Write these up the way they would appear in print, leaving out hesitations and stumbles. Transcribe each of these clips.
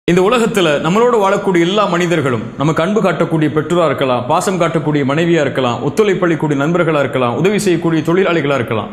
இந்த உலகத்தில் நம்மளோடு வாழக்கூடிய எல்லா மனிதர்களும் நமக்கு அன்பு காட்டக்கூடிய பெற்றோராக இருக்கலாம், பாசம் காட்டக்கூடிய மனைவியாக இருக்கலாம், ஒத்துழைப்பளிக்கூடிய நண்பர்களாக இருக்கலாம், உதவி செய்யக்கூடிய தொழிலாளிகளாக இருக்கலாம்.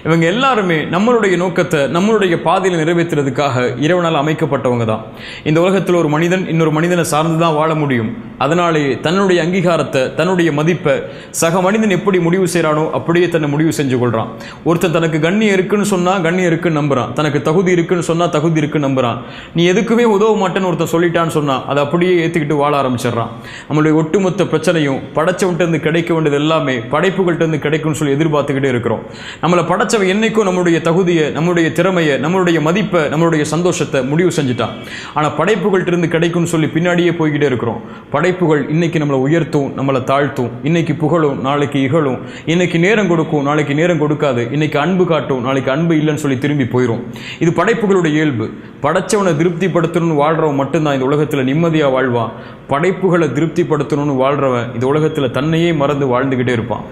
இவங்க எல்லாருமே நம்மளுடைய நோக்கத்தை நம்மளுடைய பாதையில் நிறைவேற்றுறதுக்காக இறைவனால் அமைக்கப்பட்டவங்க தான். இந்த உலகத்தில் ஒரு மனிதன் இன்னொரு மனிதனை சார்ந்து தான் வாழ முடியும். அதனாலேயே தன்னுடைய அங்கீகாரத்தை, தன்னுடைய மதிப்பை சக மனிதன் எப்படி முடிவு செய்கிறானோ அப்படியே தன்னை முடிவு செஞ்சு கொள்கிறான். ஒருத்தன் தனக்கு கண்ணியம் இருக்குன்னு சொன்னால் கண்ணியம் இருக்குன்னு நம்புறான், தனக்கு தகுதி இருக்குன்னு சொன்னால் தகுதி இருக்குன்னு நம்புறான். நீ எதுக்குமே உதவ மாட்டேன்னு ஒருத்தன் சொல்லிட்டான்னு சொன்னால் அதை அப்படியே ஏற்றுக்கிட்டு வாழ ஆரம்பிச்சிடறான். நம்மளுடைய ஒட்டுமொத்த பிரச்சனையும் படைச்சவன்ட்டு கிடைக்க வேண்டியது எல்லாமே படைப்புகள்கிட்ட கிடைக்கும்னு சொல்லி எதிர்பார்த்துக்கிட்டே இருக்கிறோம். நம்மளை படைச்சவன் என்னைக்கும் நம்மளுடைய தகுதியை, நம்மளுடைய திறமையை, நம்மளுடைய மதிப்பை, நம்மளுடைய சந்தோஷத்தை முடிவு செஞ்சுட்டான். ஆனால் படைப்புகள்கிட்ட கிடைக்கும்னு சொல்லி பின்னாடியே போய்கிட்டே இருக்கிறோம். படைப்புகள் இன்னைக்கு நம்மளை உயர்த்தும், நம்மளை தாழ்த்தும், இன்னைக்கு புகழும், நாளைக்கு இகழும், இன்னைக்கு நேரம் கொடுக்கும், நாளைக்கு நேரம் கொடுக்காது, இன்னைக்கு அன்பு காட்டும், நாளைக்கு அன்பு இல்லைன்னு சொல்லி திரும்பி போயிடும். இது படைப்புகளுடைய இயல்பு. படைச்சவனை திருப்திப்படுத்தணும்னு வாழ்றவன் மட்டும்தான் இந்த உலகத்தில் நிம்மதியாக வாழ்வான். படைப்புகளை திருப்திப்படுத்தணும்னு வாழ்றவன் இந்த உலகத்தில் தன்னையே மறந்து வாழ்ந்துக்கிட்டே இருப்பான்.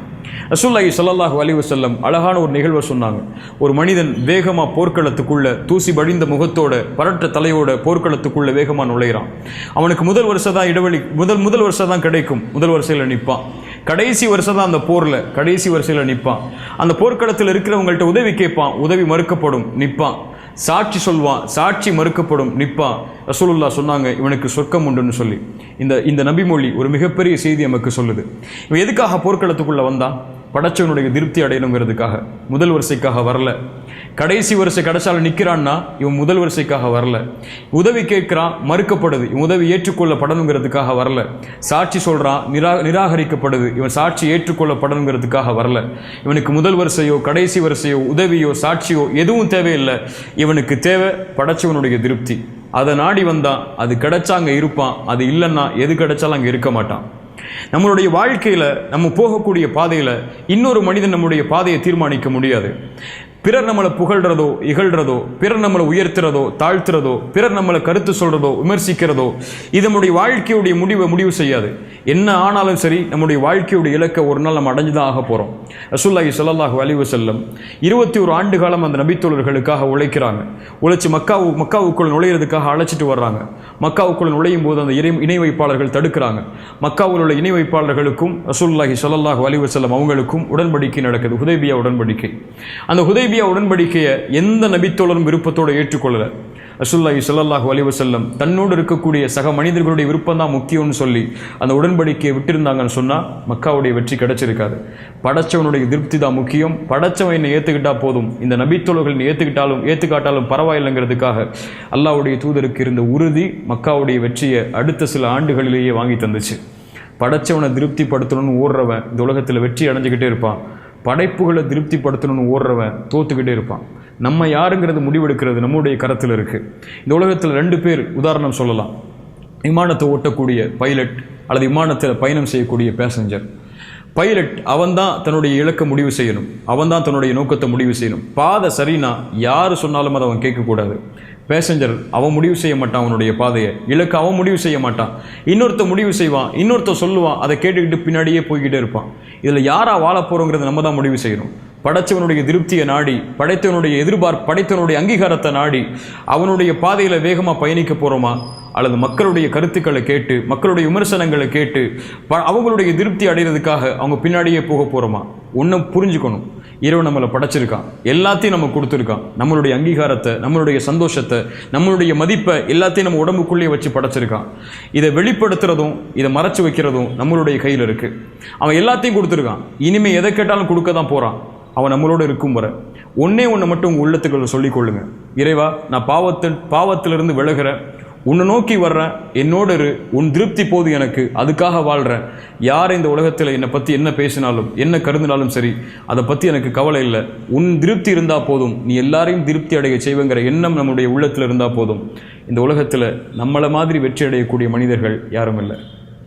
ரசூலுல்லாஹி ஸல்லல்லாஹு அலைஹி வஸல்லம் அழகான ஒரு நிகழ்வை சொன்னாங்க. ஒரு மனிதன் வேகமாக போர்க்களத்துக்குள்ள தூசி படிந்த முகத்தோட பரட்ட தலையோட போர்க்களத்துக்குள்ள வேகமாக நுழைகிறான். அவனுக்கு முதல் வருஷம் தான் இடைவெளி, முதல் வருஷம் தான் கிடைக்கும், முதல் வரிசையில் நிற்பான். கடைசி வருஷம் தான் அந்த போரில் கடைசி வரிசையில் நிற்பான். அந்த போர்க்களத்தில் இருக்கிறவங்கள்ட்ட உதவி கேட்பான், உதவி மறுக்கப்படும், நிற்பான். சாட்சி சொல்வான், சாட்சி மறுக்கப்படும், நிற்பான். ரசூலுல்லாஹ் சொன்னாங்க, இவனுக்கு சொர்க்கம் உண்டுன்னு சொல்லி. இந்த நபிமொழி ஒரு மிகப்பெரிய செய்தி நமக்கு சொல்லுது. இவன் எதுக்காக போர்க்களத்துக்குள்ளே வந்தான்? படைச்சவனுடைய திருப்தி அடையணுங்கிறதுக்காக. முதல் வரிசைக்காக வரல. கடைசி வரிசை கடைசால நிற்கிறான்னா இவன் முதல் வரிசைக்காக வரல. உதவி கேட்கிறான், மறுக்கப்படுது, இவன் உதவி ஏற்றுக்கொள்ளப்படணுங்கிறதுக்காக வரல. சாட்சி சொல்றான், நிராகரிக்கப்படுது, இவன் சாட்சி ஏற்றுக்கொள்ளப்படணுங்கிறதுக்காக வரல. இவனுக்கு முதல் வரிசையோ கடைசி வரிசையோ உதவியோ சாட்சியோ எதுவும் தேவையில்லை. இவனுக்கு தேவை படைச்சவனுடைய திருப்தி. அதை நாடி வந்தான், அது கிடைச்சா அங்கே இருப்பான், அது இல்லைன்னா எது கிடைச்சாலும் அங்கே இருக்க மாட்டான். நம்மளுடைய வாழ்க்கையில் நம்ம போகக்கூடிய பாதையில் இன்னொரு மனிதன் நம்முடைய பாதையை தீர்மானிக்க முடியாது. பிறர் நம்மளை புகழ்றதோ இகழ்றதோ, பிறர் நம்மளை உயர்த்துறதோ தாழ்த்துறதோ, பிறர் நம்மளை கருத்து சொல்றதோ விமர்சிக்கிறதோ இது நம்முடைய வாழ்க்கையுடைய முடிவு செய்யாது. என்ன ஆனாலும் சரி நம்முடைய வாழ்க்கையுடைய இலக்கை ஒரு நாள் நம்ம அடைஞ்சுதான் ஆக போகிறோம். ரசூலுல்லாஹி ஸல்லல்லாஹு அலைஹி வஸல்லம் 21 ஆண்டு காலம் அந்த நபித்தோழர்களுக்காக உழைக்கிறாங்க. உழைச்சி மக்காவுக்குள் நுழையிறதுக்காக அழைச்சிட்டு வர்றாங்க. மக்காவுக்குள் நுழையும் போது அந்த இணை வைப்பாளர்கள் தடுக்கிறாங்க. மக்காவில் உள்ள இணை வைப்பாளர்களுக்கும் ரசூலுல்லாஹி ஸல்லல்லாஹு அலைஹி வஸல்லம் அவங்களுக்கும் உடன்படிக்கை நடக்குது, ஹுதைபியா உடன்படிக்கை. அந்த ஹுதைபியா உடன்படிக்கையை எந்த நபித்தோழரும் விருப்பத்தோடு ஏற்றுக்கொள்ளல. ரசூலுல்லாஹி ஸல்லல்லாஹு அலைஹி வஸல்லம் தன்னோடு இருக்கக்கூடிய சக மனிதர்களுடைய விருப்பம் தான் முக்கியம்னு சொல்லி அந்த உடன்படிக்கையை விட்டிருந்தாங்கன்னு சொன்னால் மக்காவுடைய வெற்றி கிடைச்சிருக்காது. படைச்சவனுடைய திருப்தி தான் முக்கியம். படைச்சவன் என்னை ஏற்றுக்கிட்டா போதும், இந்த நபித்தோழர்கள் ஏற்றுக்காட்டாலும் பரவாயில்லைங்கிறதுக்காக அல்லாஹ்வுடைய தூதருக்கு இருந்த உறுதி மக்காவுடைய வெற்றியை அடுத்த சில ஆண்டுகளிலேயே வாங்கி தந்துச்சு. படைச்சவனை திருப்திப்படுத்தணும்னு ஓடுறவன் இந்த உலகத்தில் வெற்றி அடைஞ்சிக்கிட்டே இருப்பான். படைப்புகளை திருப்திப்படுத்தணும்னு ஓடுறவன் தோத்துக்கிட்டே இருப்பான். நம்ம யாருங்கிறது முடிவெடுக்கிறது நம்முடைய கரத்தில் இருக்குது. இந்த உலகத்தில் 2 பேர் உதாரணம் சொல்லலாம். விமானத்தை ஓட்டக்கூடிய பைலட் அல்லது விமானத்தில் பயணம் செய்யக்கூடிய பேசஞ்சர். பைலட் அவன்தான் தன்னுடைய இலக்கை முடிவு செய்யணும், அவன்தான் தன்னுடைய நோக்கத்தை முடிவு செய்யணும். பாதை சரினா யார் சொன்னாலும் அதை அவன் கேட்கக்கூடாது. பேசஞ்சர் அவன் முடிவு செய்ய மாட்டான், அவனுடைய பாதையை இலக்கு அவன் முடிவு செய்ய மாட்டான். இன்னொருத்த முடிவு செய்வான், இன்னொருத்த சொல்லுவான், அதை கேட்டுக்கிட்டு பின்னாடியே போய்கிட்டே இருப்பான். இதில் யாரா வாழ போகிறோங்கிறத நம்ம தான் முடிவு செய்யணும். படைச்சவனுடைய திருப்தியை நாடி, படைத்தவனுடைய படைத்தவனுடைய அங்கீகாரத்தை நாடி அவனுடைய பாதையில் வேகமாக பயணிக்க போகிறோமா, அல்லது மக்களுடைய கருத்துக்களை கேட்டு, மக்களுடைய விமர்சனங்களை கேட்டு அவங்களுடைய திருப்தி அடைகிறதுக்காக அவங்க பின்னாடியே போக போகிறோமா? ஒன்றும் புரிஞ்சுக்கணும், இறைவன் நம்மளை படைச்சிருக்கான், எல்லாத்தையும் நம்ம கொடுத்துருக்கான். நம்மளுடைய அங்கீகாரத்தை, நம்மளுடைய சந்தோஷத்தை, நம்மளுடைய மதிப்பை எல்லாத்தையும் நம்ம உடம்புக்குள்ளேயே வச்சு படைச்சிருக்கான். இதை வெளிப்படுத்துறதும் இதை மறைச்சு வைக்கிறதும் நம்மளுடைய கையில் இருக்குது. அவன் எல்லாத்தையும் கொடுத்துருக்கான், இனிமேல் எதை கேட்டாலும் கொடுக்க தான் போகிறான். அவன் நம்மளோட இருக்கும் வர ஒன்னே ஒன்று மட்டும் உங்கள் உள்ளத்துக்களை சொல்லிக்கொள்ளுங்க. இறைவா, நான் பாவத்திலிருந்து விலகிறேன், உன்னை நோக்கி வர்றேன், என்னோட இரு, உன் திருப்தி போது எனக்கு, அதுக்காக வாழ்கிறேன். யார் இந்த உலகத்தில் என்னை பற்றி என்ன பேசினாலும் என்ன கருதினாலும் சரி, அதை பற்றி எனக்கு கவலை இல்லை. உன் திருப்தி இருந்தால் போதும், நீ எல்லாரையும் திருப்தி அடைய செய்வேங்கிற எண்ணம் நம்முடைய உள்ளத்தில் இருந்தால் போதும். இந்த உலகத்தில் நம்மளை மாதிரி வெற்றி அடையக்கூடிய மனிதர்கள் யாரும் இல்லை.